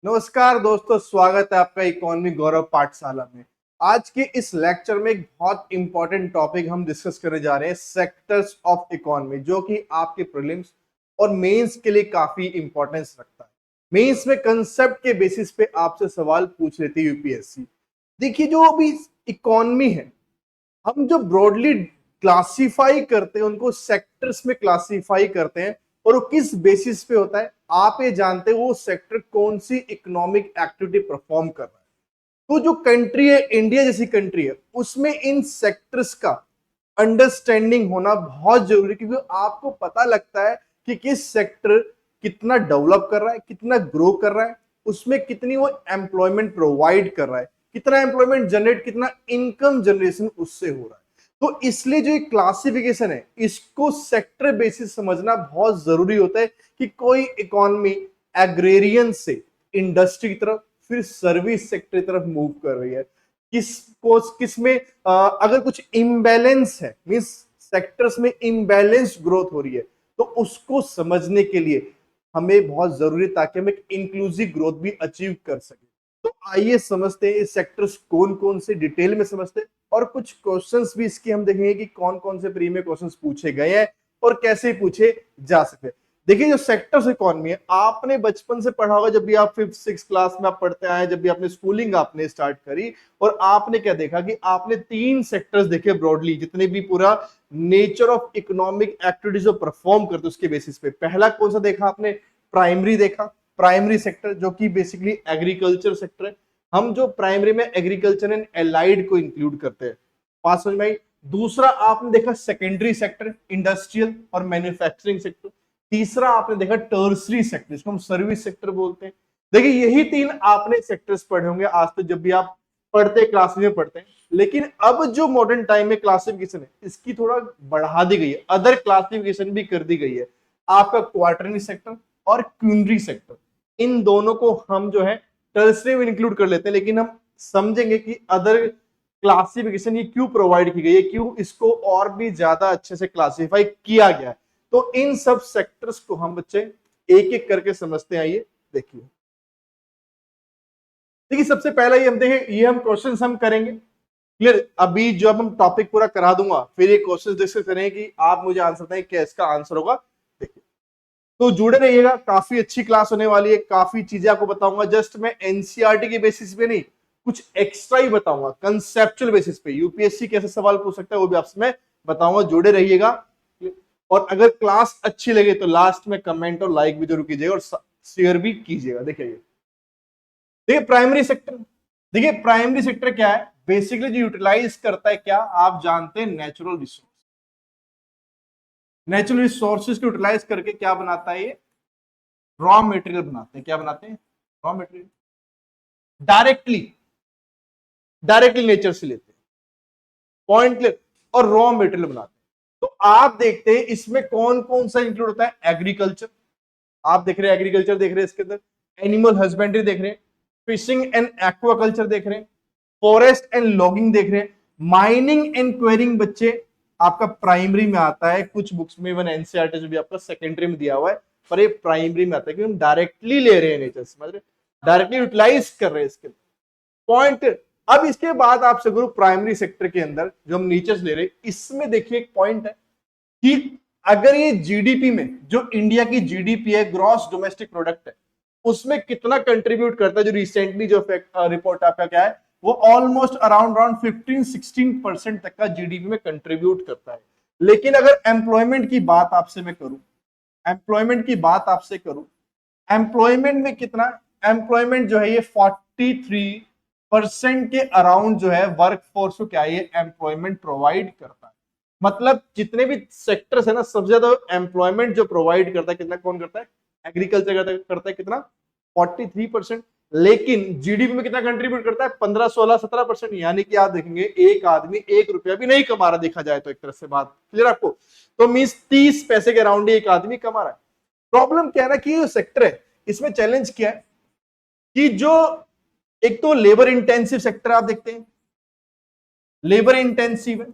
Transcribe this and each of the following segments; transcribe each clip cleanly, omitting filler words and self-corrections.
नमस्कार दोस्तों, स्वागत है आपका इकोनॉमी गौरव पाठशाला में। आज के इस लेक्चर में एक बहुत इंपॉर्टेंट टॉपिक हम डिस्कस करने जा रहे हैं, सेक्टर्स ऑफ इकोनॉमी, जो कि आपके प्रीलिम्स और मेंस के लिए काफी इंपॉर्टेंस रखता है। मेंस में कंसेप्ट के बेसिस पे आपसे सवाल पूछ लेती है यूपीएससी। देखिए, जो अभी इकोनॉमी है, हम जो ब्रॉडली क्लासिफाई करते हैं उनको सेक्टर्स में क्लासिफाई करते हैं, और वो किस बेसिस पे होता है आप ये जानते हो वो सेक्टर कौन सी इकोनॉमिक एक्टिविटी परफॉर्म कर रहा है। तो जो कंट्री है, इंडिया जैसी कंट्री है, उसमें इन सेक्टर्स का अंडरस्टैंडिंग होना बहुत जरूरी है, क्योंकि आपको पता लगता है कि किस सेक्टर कितना डेवलप कर रहा है, कितना ग्रो कर रहा है, उसमें कितनी वो एम्प्लॉयमेंट प्रोवाइड कर रहा है, कितना एम्प्लॉयमेंट जनरेट, कितना इनकम जनरेशन उससे हो रहा है। तो इसलिए जो क्लासिफिकेशन है, इसको सेक्टर बेसिस समझना बहुत जरूरी होता है कि कोई इकोनॉमी एग्रेरियन से इंडस्ट्री की तरफ, फिर सर्विस सेक्टर की तरफ मूव कर रही है, किस में अगर कुछ इम्बैलेंस है, मींस सेक्टर्स में इम्बैलेंस ग्रोथ हो रही है, तो उसको समझने के लिए हमें बहुत जरूरी है, ताकि हम एक इंक्लूसिव ग्रोथ भी अचीव कर सके। तो आइए समझते हैं इस सेक्टर्स कौन कौन से, डिटेल में समझते हैं, और कुछ क्वेश्चंस भी इसके हम देखेंगे कि कौन कौन से प्री में क्वेश्चंस पूछे गए हैं और कैसे पूछे जा सकते हैं। देखिए, जो सेक्टर्स इकोनॉमी है, आपने बचपन से पढ़ा होगा, जब भी आप 5th-6th क्लास में आप पढ़ते आए, जब भी आपने स्कूलिंग आपने स्टार्ट करी, और आपने क्या देखा कि आपने 3 सेक्टर्स देखे ब्रॉडली, जितने भी पूरा नेचर ऑफ इकोनॉमिक एक्टिविटीज जो परफॉर्म करते उसके बेसिस पे। पहला कौन सा देखा आपने? प्राइमरी देखा, प्राइमरी सेक्टर, जो कि बेसिकली एग्रीकल्चर सेक्टर है। हम जो प्राइमरी में एग्रीकल्चर एंड एलाइड को इंक्लूड करते हैं, बात समझ में आई। दूसरा आपने देखा सेकेंडरी सेक्टर, इंडस्ट्रियल और मैन्युफैक्चरिंग सेक्टर। तीसरा आपने देखा टर्सरी सेक्टर, जिसको हम सर्विस सेक्टर बोलते हैं। देखिए, यही 3 आपने सेक्टर्स पढ़े होंगे आज तक, जब भी आप पढ़ते क्लास में पढ़ते हैं। लेकिन अब जो मॉडर्न टाइम में क्लासिफिकेशन है, इसकी थोड़ा बढ़ा दी गई है, अदर क्लासिफिकेशन भी कर दी गई है। आपका क्वार्टरली सेक्टर और क्यूनरी सेक्टर, इन दोनों को हम जो है टर्सरी में इंक्लूड कर लेते हैं, लेकिन हम समझेंगे कि अदर क्लासिफिकेशन ये क्यों प्रोवाइड की गई है, क्यों इसको और भी ज्यादा अच्छे से क्लासिफाई किया गया है। तो इन सब सेक्टर्स को हम बच्चे एक एक करके समझते हैं। आइए देखिए। देखिए, सबसे पहला ये हम देखें, ये हम क्वेश्चन हम करेंगे क्लियर। अभी जब हम टॉपिक पूरा करा दूंगा, फिर ये क्वेश्चन डिस्कस करेंगे कि आप मुझे आंसर दें, क्या इसका आंसर होगा। देखिए, तो जुड़े रहिएगा, काफी अच्छी क्लास होने वाली है, काफी चीजें आपको बताऊंगा। जस्ट मैं एनसीईआरटी के बेसिस पे नहीं, कुछ एक्स्ट्रा ही बताऊंगा, कंसेप्चुअल बेसिस पे यूपीएससी कैसे सवाल पूछ सकता है वो भी आपसे मैं बताऊंगा। जुड़े रहिएगा, और अगर क्लास अच्छी लगे तो लास्ट में कमेंट और लाइक भी जरूर कीजिएगा, और शेयर भी कीजिएगा। देखिए, देखिए प्राइमरी सेक्टर। देखिए, प्राइमरी सेक्टर क्या है? बेसिकली जो यूटिलाइज करता है, क्या आप जानते हैं? Natural resource. नेचुरल रिसोर्सेज को यूटिलाइज करके क्या बनाता है? ये रॉ मटेरियल बनाते हैं। क्या बनाते हैं? Raw material. Directly directly nature से लेते हैं, पॉइंट क्लियर, और रॉ मटेरियल बनाते हैं। तो आप देखते हैं इसमें कौन कौन सा इंक्लूड होता है? एग्रीकल्चर, आप देख रहे हैं, एग्रीकल्चर देख रहे हैं, इसके अंदर एनिमल हस्बेंड्री देख रहे हैं, फिशिंग एंड एक्वाकल्चर देख रहे हैं, फॉरेस्ट एंड लॉगिंग देख रहे हैं, माइनिंग एंड क्वेरिंग बच्चे आपका प्राइमरी में आता है। कुछ बुक्स में, इवन एनसीईआरटी जो भी आपका सेकेंडरी में दिया हुआ है, पर ये प्राइमरी में आता है, क्योंकि हम डायरेक्टली ले रहे हैं नेचर, समझ रहे, डायरेक्टली यूटिलाइज कर रहे हैं इसके पॉइंट। अब इसके बाद आपसे गुरु प्राइमरी सेक्टर के अंदर जो हम नीचे से ले रहे हैं, इसमें देखिए एक पॉइंट है कि अगर ये जीडीपी में, जो इंडिया की जीडीपी है, ग्रॉस डोमेस्टिक प्रोडक्ट है, उसमें कितना कंट्रीब्यूट करता है, जो रिसेंटली जो रिपोर्ट आपका क्या है, वो ऑलमोस्ट अराउंड 15-16% तक का जीडीपी में कंट्रीब्यूट करता है। लेकिन अगर एम्प्लॉयमेंट की बात आपसे मैं करूं, एम्प्लॉयमेंट की बात आपसे करूं, एम्प्लॉयमेंट में कितना? एम्प्लॉयमेंट जो है ये 43% के अराउंड जो है वर्क फोर्स को क्या ये एम्प्लॉयमेंट प्रोवाइड करता है। मतलब जितने भी सेक्टर्स है ना, सबसे ज्यादा एम्प्लॉयमेंट जो प्रोवाइड करता है, कितना कौन करता है? एग्रीकल्चर करता है कितना? 43%। लेकिन जीडीपी में कितना कंट्रीब्यूट करता है? 15-16-17%। यानी कि आप देखेंगे एक आदमी 1 रुपया भी नहीं कमा रहा, देखा जाए तो एक तरह से। बात क्लियर आपको? तो मींस 30 पैसे के अराउंड एक आदमी कमा रहा है। प्रॉब्लम क्या है ना, कि ये सेक्टर है, इसमें चैलेंज क्या है कि जो एक तो लेबर इंटेंसिव सेक्टर आप देखते हैं, लेबर इंटेंसिव है।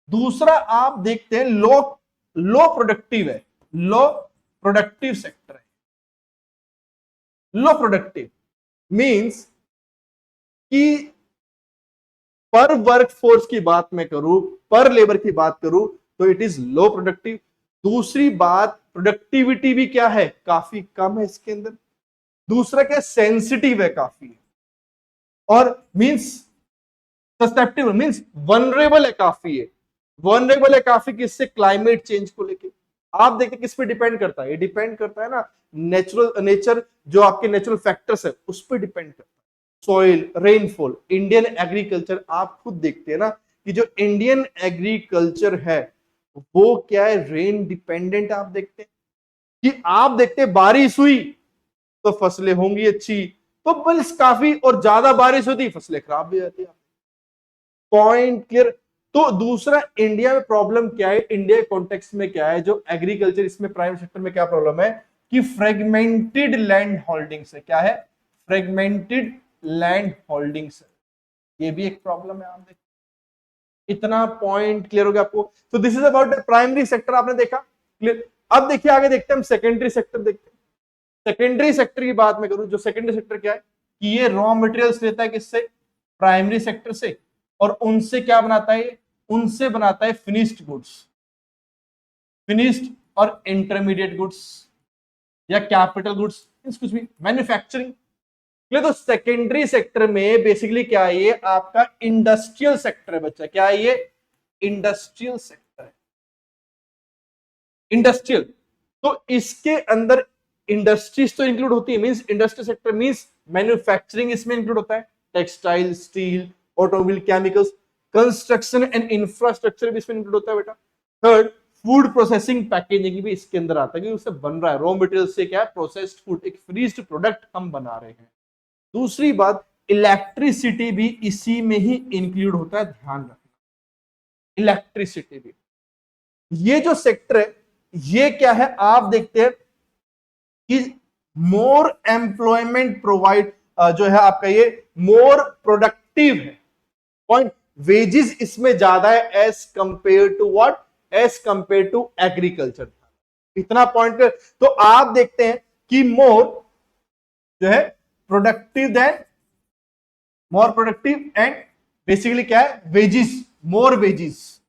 दूसरा आप देखते हैं लो लो प्रोडक्टिव है, लो प्रोडक्टिव सेक्टर है, लो प्रोडक्टिव। मींस कि पर वर्क फोर्स की बात मैं करूं, पर लेबर की बात करूं, तो इट इज लो प्रोडक्टिव। दूसरी बात, प्रोडक्टिविटी भी क्या है, काफी कम है इसके अंदर। दूसरा क्या, सेंसिटिव है काफी, और मींस सस्टेप्टिबल, मींस वनरेबल है काफी है। वनरेबल है काफी किससे, क्लाइमेट चेंज को लेके। आप देखिए किस पे डिपेंड करता है, ये डिपेंड करता है ना नेचर, जो आपके नेचुरल फैक्टर्स है उस पर डिपेंड करता है। सॉइल, रेनफॉल, इंडियन एग्रीकल्चर, आप खुद देखते हैं ना कि जो इंडियन एग्रीकल्चर है वो क्या है, रेन डिपेंडेंट। आप देखते हैं कि आप देखते हैं बारिश हुई तो फसलें होंगी अच्छी, तो बल्कि काफी और ज्यादा बारिश होती फसलें खराब भी जाती है। Point clear. तो दूसरा, इंडिया में प्रॉब्लम क्या है, इंडिया के कॉन्टेक्स्ट में क्या है, जो एग्रीकल्चर इसमें प्राइवेट सेक्टर में क्या प्रॉब्लम है कि फ्रेगमेंटेड लैंड होल्डिंग्स है। क्या है, फ्रेगमेंटेड लैंड होल्डिंग्स है। ये भी एक प्रॉब्लम है। आप देखिए इतना पॉइंट क्लियर हो गया आपको। तो this is about primary sector, आपने देखा क्लियर। अब देखिए आगे देखते हैं हम सेकेंडरी सेक्टर देखते हैं। सेकेंडरी सेक्टर की बात मैं करूं, जो सेकेंडरी सेक्टर क्या है कि ये रॉ मटेरियल्स लेता है किससे, प्राइमरी सेक्टर से, और उनसे क्या बनाता है, उनसे बनाता है फिनिश्ड गुड्स, फिनिश्ड और इंटरमीडिएट गुड्स या कैपिटल गुड्स, कुछ भी मैन्युफैक्चरिंग। तो सेकेंडरी सेक्टर में बेसिकली क्या है, ये आपका इंडस्ट्रियल सेक्टर है बच्चा। क्या है ये, इंडस्ट्रियल सेक्टर है, इंडस्ट्रियल। तो इसके अंदर इंडस्ट्रीज तो इंक्लूड होती है, means industrial sector means manufacturing इसमें इंक्लूड होता है, textile, steel, automobile, chemicals, construction and infrastructure भी इसमें इंक्लूड होता है बेटा। थर्ड, फूड प्रोसेसिंग पैकेजिंग भी इसके अंदर आता है, कि उससे बन रहा है रॉ मटेरियल से क्या है, प्रोसेस्ड फूड, एक फ्रीज्ड प्रोडक्ट हम बना रहे हैं। दूसरी बात, इलेक्ट्रिसिटी भी इसी में ही इंक्लूड होता है, ध्यान रखना, इलेक्ट्रिसिटी भी। ये जो सेक्टर है ये क्या है, आप देखते हैं कि मोर एम्प्लॉयमेंट प्रोवाइड, जो है आपका ये मोर प्रोडक्टिव है। पॉइंट, वेजेस इसमें ज्यादा है as compare to what, as compare to agriculture. इतना पॉइंट। तो आप देखते हैं कि मोर जो है productive then, more productive and basically क्या है, wages, more wages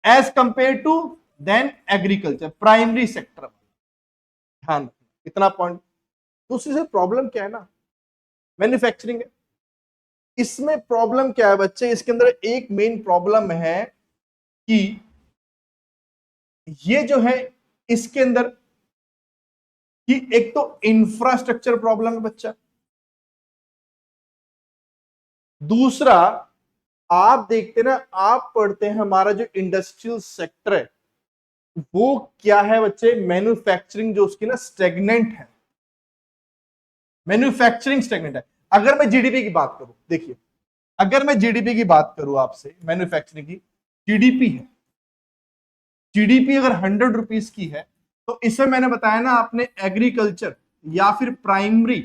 as compare to then agriculture, primary sector. ध्यान रखना इतना पॉइंट। दूसरी से प्रॉब्लम क्या है ना, मैन्युफैक्चरिंग है। इसमें प्रॉब्लम क्या है बच्चे, इसके अंदर एक मेन प्रॉब्लम है कि ये जो है इसके अंदर कि एक तो इंफ्रास्ट्रक्चर प्रॉब्लम है बच्चा। दूसरा, आप देखते ना, आप पढ़ते हैं हमारा जो इंडस्ट्रियल सेक्टर है वो क्या है बच्चे, मैन्युफैक्चरिंग जो उसकी ना स्टेगनेंट है, मैन्युफैक्चरिंग स्टेगनेंट है। अगर मैं जीडीपी की बात करूं, देखिए अगर मैं जीडीपी की बात करूं आपसे, मैन्युफैक्चरिंग की जीडीपी है, जीडीपी अगर 100 रुपीज की है तो इसमें मैंने बताया ना आपने, एग्रीकल्चर या फिर प्राइमरी,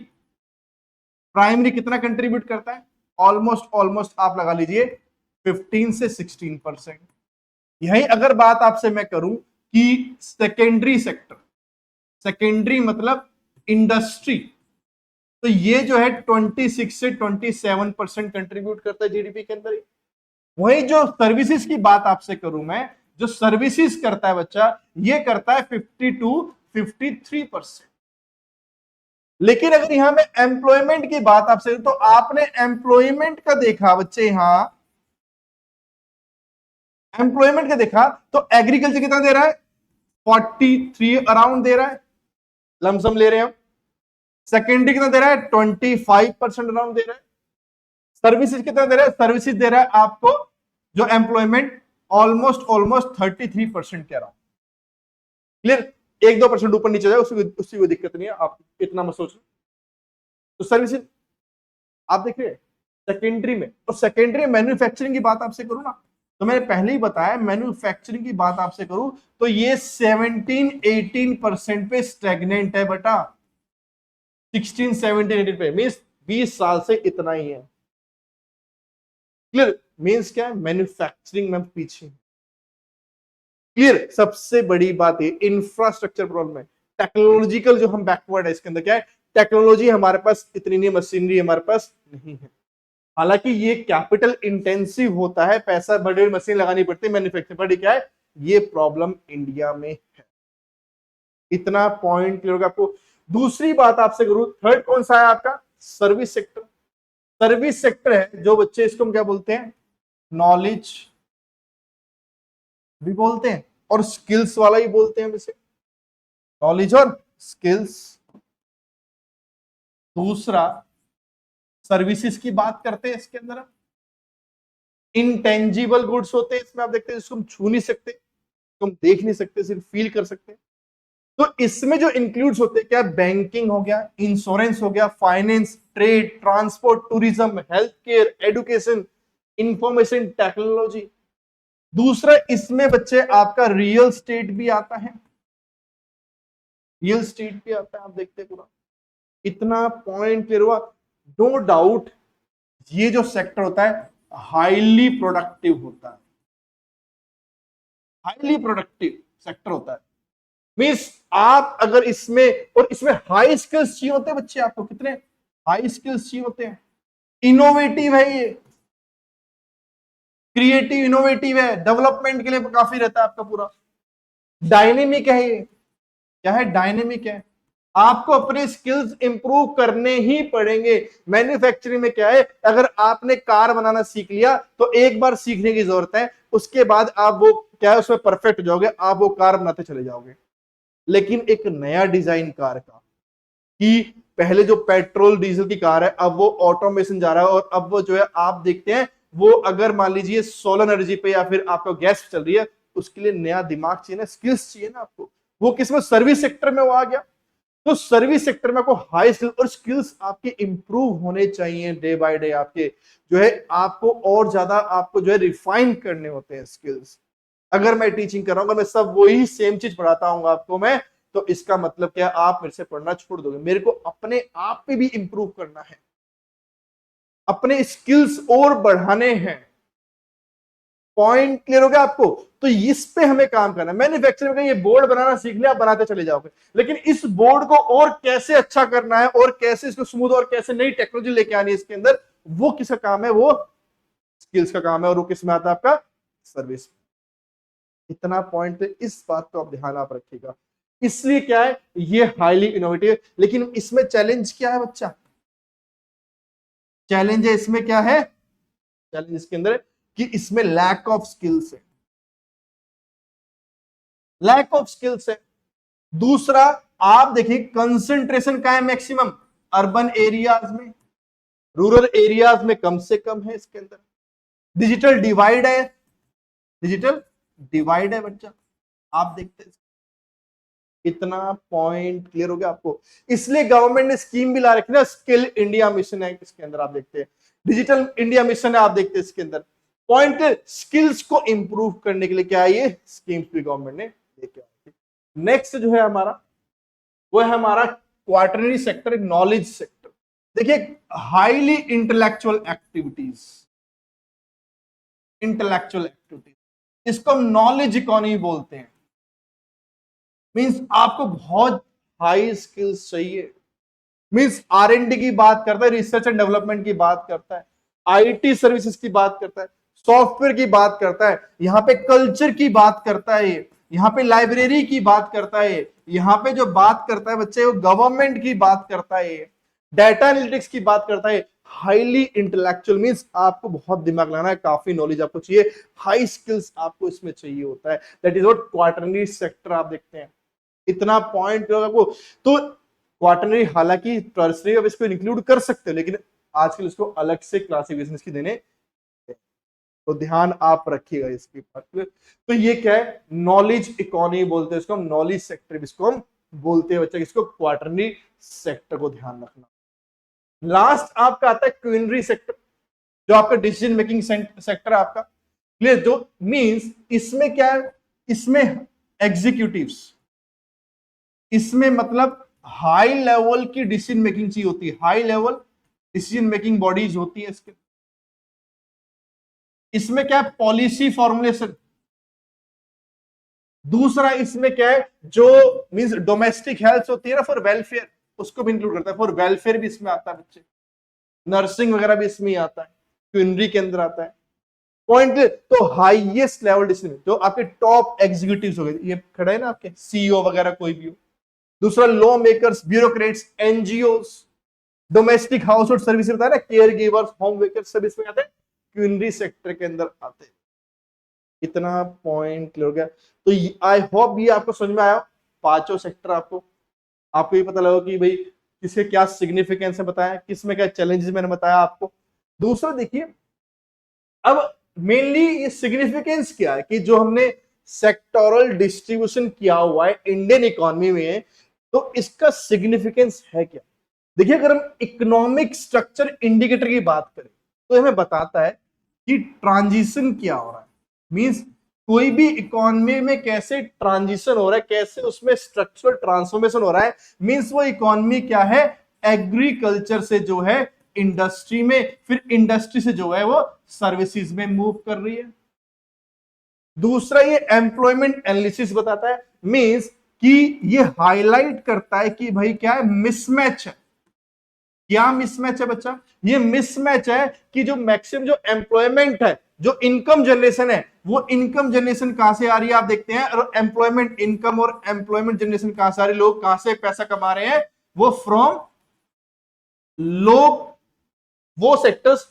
प्राइमरी कितना कंट्रीब्यूट करता है, ऑलमोस्ट ऑलमोस्ट आप लगा लीजिए 15 से 16%। यही अगर बात आपसे मैं करूं कि सेकेंडरी सेक्टर, सेकेंडरी मतलब इंडस्ट्री, तो ये जो है 26 से 27% कंट्रीब्यूट करता है जीडीपी के अंदर। वही जो सर्विसेज की बात आपसे करूं मैं, जो सर्विसेज करता है बच्चा, ये करता है 52-53%। लेकिन अगर यहां में एम्प्लॉयमेंट की बात आपसे, तो आपने एम्प्लॉयमेंट का देखा बच्चे, यहां एम्प्लॉयमेंट का देखा तो एग्रीकल्चर कितना दे रहा है, 43 अराउंड दे रहा है, लमसम ले रहे हैं हम। सेकेंडरी कितना दे रहा है, 25% अराउंड दे रहा है। सर्विसेज कितना दे रहा है, सर्विसेज दे रहा है आपको जो एम्प्लॉयमेंट ऑलमोस्ट ऑलमोस्ट 33% के अराउंड। क्लियर, 1-2% ऊपर नीचे जाए उसकी कोई दिक्कत नहीं है, आप इतना मत सोचो। तो सर्विसेज आप देखिए सेकेंडरी में, और सेकेंडरी मैन्युफैक्चरिंग की बात आपसे करूं ना, तो मैंने पहले ही बताया मैन्युफैक्चरिंग की बात आपसे करूं तो ये 17-18% पे स्टेगनेंट है बेटा, 16-17-18 पे, मींस 20 साल से इतना ही है। क्लियर, मींस क्या है, मैन्युफैक्चरिंग में पीछे। क्लियर, सबसे बड़ी बात है इंफ्रास्ट्रक्चर प्रॉब्लम है, टेक्नोलॉजिकल जो हम बैकवर्ड है, इसके अंदर क्या है, टेक्नोलॉजी हमारे पास इतनी नहीं, मशीनरी हमारे पास नहीं है। हालांकि ये कैपिटल इंटेंसिव होता है, पैसा बड़ी बड़ी मशीन लगानी पड़ती है मैन्युफैक्चरिंग, बट क्या है, ये प्रॉब्लम इंडिया में है। इतना पॉइंट क्लियर होगा आपको। दूसरी बात आपसे करूं, थर्ड कौन सा है आपका, सर्विस सेक्टर। सर्विस सेक्टर है जो बच्चे, इसको हम क्या बोलते हैं, नॉलेज भी बोलते हैं और स्किल्स वाला ही बोलते हैं वैसे, नॉलेज और स्किल्स। दूसरा सर्विसेज की बात करते हैं, इसके अंदर इंटेंजिबल गुड्स होते हैं इसमें, आप देखते हैं जिसको हम छू नहीं सकते, जिसको हम देख नहीं सकते, सिर्फ फील कर सकते हैं। तो इसमें जो इंक्लूड्स होते हैं क्या, बैंकिंग हो गया, इंश्योरेंस हो गया, finance, trade, transport, tourism, health care, education, information technology. दूसरा इसमें बच्चे आपका रियल स्टेट भी आता है, रियल स्टेट भी आता है, आप देखते हैं पूरा। इतना पॉइंट क्लियर हुआ। नो डाउट ये जो सेक्टर होता है हाईली प्रोडक्टिव होता है, हाईली प्रोडक्टिव सेक्टर होता है। मींस आप अगर इसमें, और इसमें हाई स्किल्स चाहिए होते हैं बच्चे, आपको कितने हाई स्किल्स चाहिए होते हैं। इनोवेटिव है ये, क्रिएटिव इनोवेटिव है, डेवलपमेंट के लिए काफी रहता है आपका पूरा। डायनेमिक है ये, क्या है, डायनेमिक है। आपको अपने स्किल्स इंप्रूव करने ही पड़ेंगे। मैन्युफैक्चरिंग में क्या है, अगर आपने कार बनाना सीख लिया तो एक बार सीखने की जरूरत है, उसके बाद आप वो क्या है उसमें परफेक्ट हो जाओगे, आप वो कार बनाते चले जाओगे। लेकिन एक नया डिजाइन कार का, कि पहले जो पेट्रोल डीजल की कार है, अब वो ऑटोमेशन जा रहा है, और अब वो जो है आप देखते हैं वो अगर मान लीजिए सोलर एनर्जी पे या फिर आपका गैस चल रही है, उसके लिए नया दिमाग चाहिए ना, स्किल्स चाहिए ना आपको। वो किसमें, सर्विस सेक्टर में वो आ गया। तो सर्विस सेक्टर में आपको हाई स्किल और स्किल्स आपके इंप्रूव होने चाहिए डे बाय डे, आपके जो है आपको और ज्यादा आपको जो है रिफाइन करने होते हैं स्किल्स। अगर मैं टीचिंग कर रहा हूं, अगर मैं सब वही सेम चीज पढ़ाता हूं आपको मैं, तो इसका मतलब क्या, आप मेरे से पढ़ना छोड़ दोगे। मेरे को अपने आप पे भी इंप्रूव करना है, अपने स्किल्स और बढ़ाने हैं। पॉइंट क्लियर हो गया आपको। तो इस पे हमें काम करना है। मैन्युफैक्चरिंग में ये बोर्ड बनाना सीख लिया, आप बनाते चले जाओगे, लेकिन इस बोर्ड को और कैसे अच्छा करना है, और कैसे इसको स्मूथ, और कैसे नई टेक्नोलॉजी लेके आनी है इसके अंदर, वो किसका काम है, वो स्किल्स का काम है। और वो किस में आता है, आपका सर्विस। इतना पॉइंट, इस बात को आप ध्यान आप रखिएगा। इसलिए क्या है, ये हाईली इनोवेटिव। लेकिन इसमें चैलेंज क्या है बच्चा, चैलेंज है इसमें क्या है, चैलेंज इसके अंदर है कि इसमें लैक ऑफ स्किल्स है, लैक ऑफ स्किल्स है। दूसरा आप देखिए कंसंट्रेशन का है मैक्सिमम, अर्बन एरियाज में, रूरल एरियाज में कम से कम है इसके अंदर। डिजिटल डिवाइड है, डिजिटल डिवाइड है बच्चा, आप देखते हैं। इतना पॉइंट क्लियर हो गया आपको। इसलिए गवर्नमेंट ने स्कीम भी ला रखी ना, स्किल इंडिया मिशन है, इसके अंदर आप देखते हैं डिजिटल इंडिया मिशन है, आप देखते हैं इसके अंदर पॉइंट, स्किल्स को इंप्रूव करने के लिए क्या है, ये स्कीम्स भी गवर्नमेंट ने लेके आई। नेक्स्ट जो है हमारा, वो है हमारा क्वार्टरली सेक्टर, नॉलेज सेक्टर। देखिए highly intellectual activities, intellectual activities, इसको हम नॉलेज इकोनॉमी बोलते हैं। मींस आपको बहुत हाई स्किल्स चाहिए। मींस R&D की बात करता है, रिसर्च एंड डेवलपमेंट की बात करता है, IT सर्विसेज की बात करता है, सॉफ्टवेयर की बात करता है, यहाँ पे कल्चर की बात करता है, यहाँ पे लाइब्रेरी की बात करता है, यहाँ पे जो बात करता है बच्चे वो गवर्नमेंट की बात करता है, डाटा एनालिटिक्स की बात करता है। हाईली इंटेलेक्चुअल मींस आपको बहुत दिमाग लगाना है, काफी नॉलेज आपको चाहिए, हाई स्किल्स आपको इसमें चाहिए होता है। That is what quarterly sector आप देखते हैं। इतना पॉइंट आपको। तो क्वार्टरली, हालांकि टर्सरी अब इसको इंक्लूड कर सकते हो, लेकिन आजकल इसको अलग से क्लासिफिकेशन इसकी देने, तो ध्यान आप रखिएगा इसकी बात। तो ये क्या है, नॉलेज इकोनॉमी बोलते हैं इसको हम, नॉलेज सेक्टर इसको हम बोलते हैं बच्चा, इसको क्वार्टरली सेक्टर को ध्यान रखना। लास्ट आपका आता है क्विनरी सेक्टर, जो आपका डिसीजन मेकिंग सेक्टर आपका क्लियर, जो मींस इसमें क्या है, इसमें एग्जीक्यूटिव्स, इसमें मतलब हाई लेवल की डिसीजन मेकिंग चाहिए होती है, high level decision making bodies होती है इसके। इसमें क्या है, पॉलिसी फॉर्मुलेशन। दूसरा इसमें क्या है, जो मींस डोमेस्टिक हेल्थ होती है ना, फॉर वेलफेयर, उसको भी इंक्लूड करता है। फॉर वेलफेयर भी इसमें आता है बच्चे, नर्सिंग वगैरह भी इसमें आता है, क्यूनरी के अंदर आता है। पॉइंट तो हाईएस्ट लेवल डिसीजन जो आपके टॉप एग्जीक्यूटिव्स हो गए, ये खड़े हैं ना आपके सीईओ वगैरह कोई भी हो। दूसरा law makers, bureaucrats, NGOs, domestic house hold service बताया ना, केयर गिवर्स, होम मेकर्स, सब इसमें आते हैं, क्यूनरी सेक्टर के अंदर आते हैं। इतना पॉइंट क्लियर हो गया? तो आई होप ये आपको समझ में आया, पांचों सेक्टर आपको ये पता लगा कि भाई किसके क्या सिग्निफिकेंस है बताया, किसमें क्या चैलेंजेस मैंने बताया आपको। दूसरा देखिए, अब मेनली ये सिग्निफिकेंस क्या है कि जो हमने सेक्टोरल डिस्ट्रीब्यूशन किया हुआ है इंडियन इकोनॉमी में, तो इसका सिग्निफिकेंस है क्या? देखिए, अगर हम इकोनॉमिक स्ट्रक्चर इंडिकेटर की बात करें तो हमें बताता है कि ट्रांजिशन क्या हो रहा है, मींस कोई भी इकोनॉमी में कैसे ट्रांजिशन हो रहा है, कैसे उसमें स्ट्रक्चरल ट्रांसफॉर्मेशन हो रहा है। मींस वो इकोनॉमी क्या है, एग्रीकल्चर से जो है इंडस्ट्री में, फिर इंडस्ट्री से जो है वो सर्विसेज में मूव कर रही है। दूसरा ये एम्प्लॉयमेंट एनालिसिस बताता है, मींस कि ये हाईलाइट करता है कि भाई क्या है, मिसमैच है। क्या मिसमैच है बच्चा? ये मिसमैच है कि जो मैक्सिमम जो एम्प्लॉयमेंट है, जो इनकम जनरेशन है, वो इनकम जनरेशन कहां से आ रही है आप देखते हैं, और एम्प्लॉयमेंट इनकम और एम्प्लॉयमेंट जनरेशन कहां से आ रही है, लोग कहां से पैसा कमा रहे हैं, वो फ्रॉम लोग, वो सेक्टर्स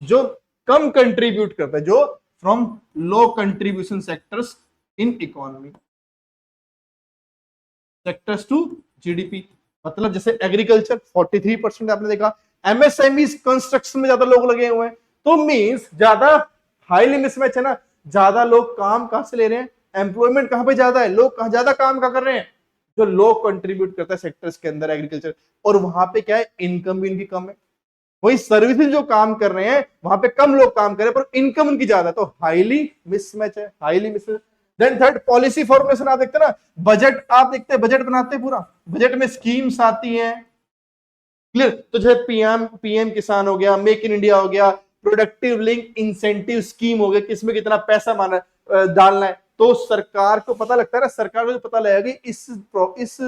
जो कम कंट्रीब्यूट करता है, जो from low contribution sectors in economy, sectors to GDP. मतलब जैसे एग्रीकल्चर 43% आपने देखा, एमएसएमई कंस्ट्रक्शन में ज्यादा लोग लगे हुए हैं, तो मींस ज्यादा हाईली मिसमैच है ना, ज्यादा लोग काम कहां से ले रहे हैं, एम्प्लॉयमेंट कहां पे ज्यादा है, लोग कहां ज्यादा काम का कर रहे हैं, जो लोग कंट्रीब्यूट करता है सेक्टर्स के अंदर एग्रीकल्चर, और वहां पे क्या है, इनकम भी इनकी कम है। वही सर्विसेज जो काम कर रहे हैं वहां पे कम लोग काम कर रहे हैं पर इनकम उनकी ज्यादा है, तो हाईली मिसमैच है, highly mismatch. Then third, policy formulation आप देखते हैं ना, बजट आप देखते हैं, बजट बनाते हैं पूरा, बजट में स्कीम्स आती हैं, क्लियर। तो जैसे पीएम पीएम किसान हो गया, मेक इन इंडिया हो गया, प्रोडक्टिव लिंक इंसेंटिव स्कीम हो गया, किसमें कितना पैसा माना डालना है, तो सरकार को पता लगता है ना, सरकार को पता लगेगा कि इस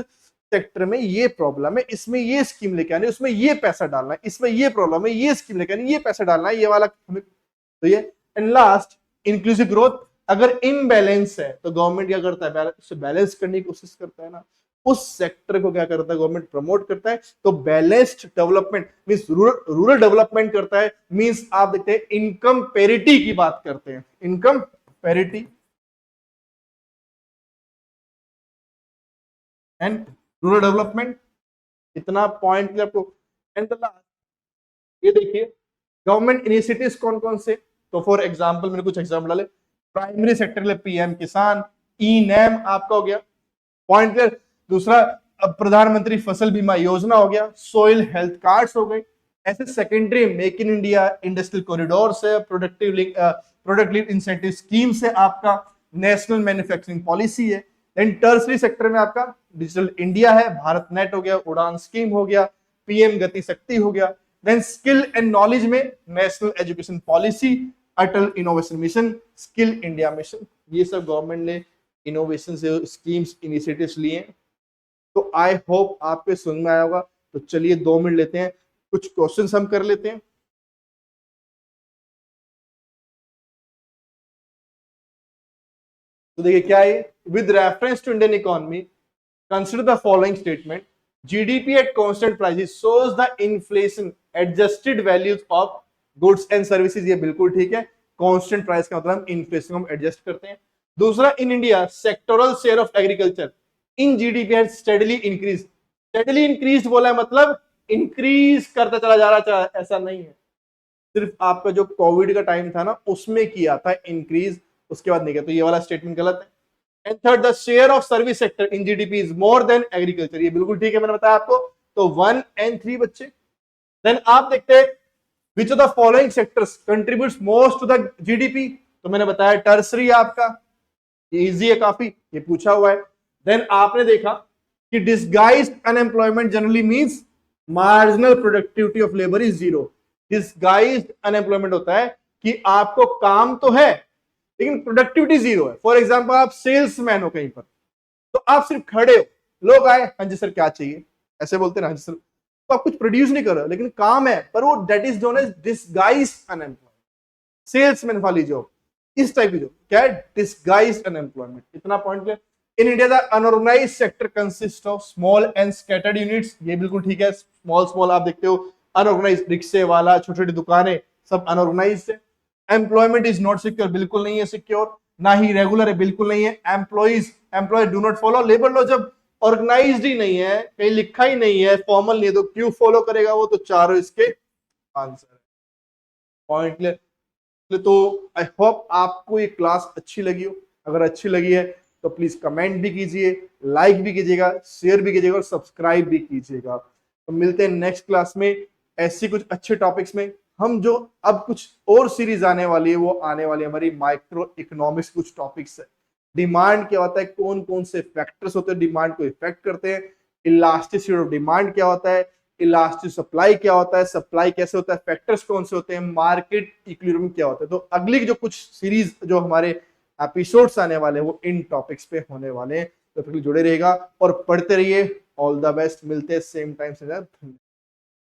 सेक्टर में ये प्रॉब्लम है, इसमें ये स्कीम लेके आनी, उसमें ये पैसा डालना है, इसमें ये प्रॉब्लम है, ये स्कीम लेके आनी, ये पैसा डालना है, ये वाला हमें, तो ये। And last, inclusive growth. अगर इनबैलेंस है तो गवर्नमेंट क्या करता है, उसे बैलेंस करने की कोशिश करता है ना, उस सेक्टर को क्या करता है गवर्नमेंट, प्रमोट करता है। तो balanced development means rural development करता है, मींस आप देखते हैं इनकम पैरिटी की बात करते हैं, income parity and rural development. इतना पॉइंट आपको। एंड द लास्ट, ये देखिए गवर्नमेंट इनिशिएटिव्स कौन कौन से, तो फॉर एग्जांपल मैंने कुछ एग्जांपल डाले, प्राइमरी सेक्टर के लिए पीएम किसान, ई नैम आपका हो गया, पॉइंट क्लियर। दूसरा, अब प्रधानमंत्री फसल बीमा योजना हो गया, सोइल हेल्थ कार्ड्स हो गए। ऐसे secondary, make in India, industrial corridor से, productive link, product link incentive scheme से आपका नेशनल मैन्युफैक्चरिंग पॉलिसी है। देन टर्सरी सेक्टर में आपका डिजिटल इंडिया है, भारत नेट हो गया, उड़ान स्कीम हो गया, पीएम गति शक्ति हो गया। देन स्किल एंड नॉलेज में national education policy, Atal innovation mission, skill India mission, ये सब गवर्नमेंट ने इनोवेशन से स्कीम्स इनिशिएटिव्स लिए। तो आई होप आपके समझ में आया होगा। तो चलिए 2 मिनट लेते हैं, कुछ क्वेश्चंस हम कर लेते हैं। तो देखिए क्या है, with reference to Indian economy consider the following statement, GDP at constant prices shows the inflation adjusted values of goods and services. ये बिल्कुल ठीक है, कांस्टेंट प्राइस का मतलब इन्फ्लेशन को हम एडजस्ट करते हैं। दूसरा, in India sectoral share of agriculture in GDP has steadily increase. Steadily increase बोला है मतलब इंक्रीज करता चला जा रहा है, ऐसा नहीं है। सिर्फ आपका जो कोविड का टाइम था ना उसमें किया था इंक्रीज, उसके बाद नहीं किया, तो ये वाला स्टेटमेंट गलत है। And third, the share of service sector in GDP is more than agriculture, ये बिल्कुल ठीक है, मैंने बताया आपको। तो 1 and 3 बच्चे। देन आप देखते हैं which of the following sectors contributes most to the GDP, तो मैंने बताया टर्सरी आपका, ये इजी है काफी, ये पूछा हुआ है। देन आपने देखा कि disguised unemployment generally means marginal productivity of labour is zero. Disguised unemployment होता है कि आपको काम तो है लेकिन प्रोडक्टिविटी जीरो है। फॉर एग्जांपल आप सेल्समैन हो कहीं पर, तो आप सिर्फ खड़े हो, लोग आए, हाँ जी सर क्या चाहिए, ऐसे बोलते हैं ना, तो आप कुछ प्रोड्यूस नहीं कर रहे हो लेकिन काम है, पर वो that is known as disguise unemployment. Salesman वाली जॉब, इस टाइप की जॉब क्या है, डिसगाइज अनएम्प्लॉयमेंट। इतना पॉइंट है। In India the unorganised sector consist of small and scattered units, ये बिल्कुल ठीक है। स्मॉल स्मॉल आप देखते हो अनऑर्गेनाइज्ड, रिक्शे वाला, छोटी छोटी दुकानें, सब अनऑर्गेनाइज्ड है। एम्प्लॉयमेंट इज नॉट सिक्योर, बिल्कुल नहीं है सिक्योर। ना ही रेगुलर है, बिल्कुल नहीं है। Employ do not follow labour law, जब ऑर्गेनाइज्ड ही नहीं है, कहीं लिखा ही नहीं है, फॉर्मल नहीं है, तो क्यों फॉलो करेगा वो? तो चारों इसके आंसर है। Point clear? तो आई होप आपको ये क्लास अच्छी लगी हो। अगर अच्छी लगी है तो प्लीज कमेंट भी कीजिए, लाइक भी कीजिएगा, शेयर भी कीजिएगा और सब्सक्राइब भी कीजिएगा। तो मिलते हैं नेक्स्ट क्लास में ऐसी कुछ अच्छे टॉपिक्स में। हम जो अब कुछ और सीरीज आने वाली है वो आने वाली है हमारी माइक्रो इकोनॉमिक्स, कुछ टॉपिक्स है। डिमांड क्या होता है, कौन कौन से फैक्टर्स होते हैं डिमांड को इफेक्ट करते हैं, इलास्टिसिटी ऑफ डिमांड क्या होता है, इलास्टिक सप्लाई क्या होता है, सप्लाई कैसे होता है, फैक्टर्स कौन से होते हैं, मार्केट इक्विलिब्रियम क्या होता है। तो अगली जो कुछ सीरीज जो हमारे एपिसोड्स आने वाले हैं वो इन टॉपिक्स पे होने वाले हैं। तो फिर जुड़े रहेगा और पढ़ते रहिए। ऑल द बेस्ट, मिलते हैं सेम टाइम से।